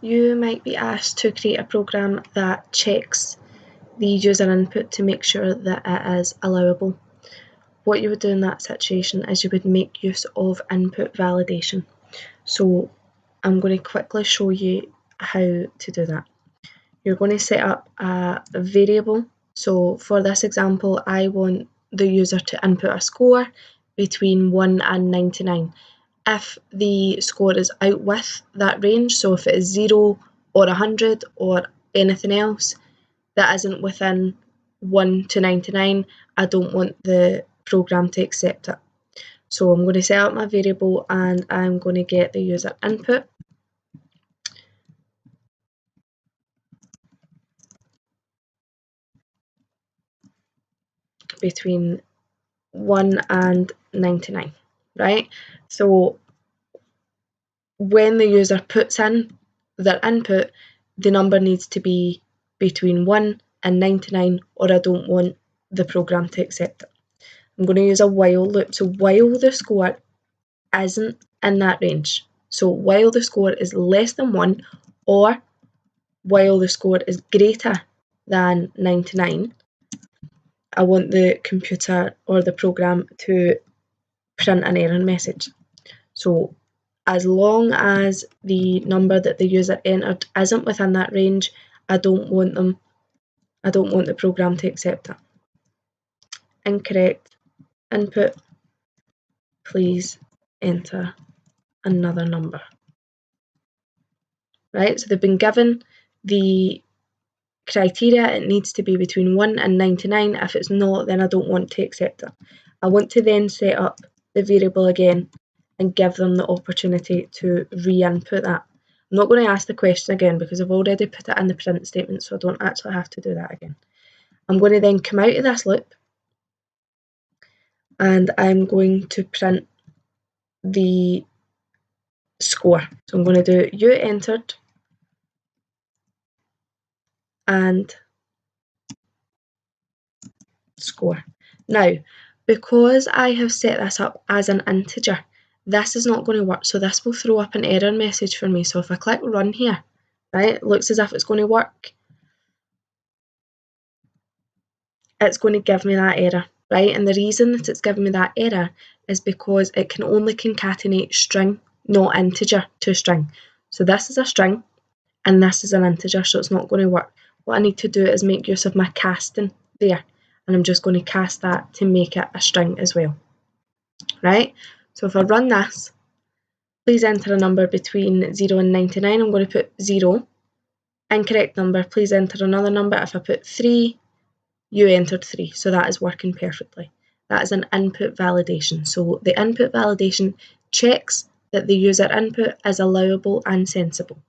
you might be asked to create a program that checks the user input to make sure that it is allowable. What you would do in that situation is you would make use of input validation. So I'm going to quickly show you how to do that. You're going to set up a variable. So for this example, I want the user to input a score between 1 and 99. If the score is out with that range, so if it is 0 or 100 or anything else that isn't within 1 to 99, I don't want the program to accept it. So I'm going to set up my variable and I'm going to get the user input. Between 1 and 99, right? So when the user puts in their input, the number needs to be between 1 and 99 or I don't want the program to accept it. I'm going to use a while loop. So while the score isn't in that range, so while the score is less than 1 or while the score is greater than 99, I want the computer or the program to print an error message. So as long as the number that the user entered isn't within that range, I don't want the program to accept it. Incorrect input, please enter another number. Right, so they've been given the criteria, it needs to be between 1 and 99. If it's not, then I don't want to accept it. I want to then set up the variable again and give them the opportunity to re-input that. I'm not going to ask the question again because I've already put it in the print statement, so I don't actually have to do that again. I'm going to then come out of this loop and I'm going to print the score. So I'm going to do you entered and score. Now, because I have set this up as an integer, this is not going to work. So this will throw up an error message for me. So if I click run here, right, it looks as if it's going to work. It's going to give me that error, right? And the reason that it's giving me that error is because it can only concatenate string, not integer, to string. So this is a string and this is an integer, so it's not going to work. What I need to do is make use of my casting there, and I'm just going to cast that to make it a string as well, right? So if I run this, please enter a number between 0 and 99. I'm going to put 0. Incorrect number, please enter another number. If I put 3, you entered 3, so that is working perfectly. That is an input validation. So the input validation checks that the user input is allowable and sensible.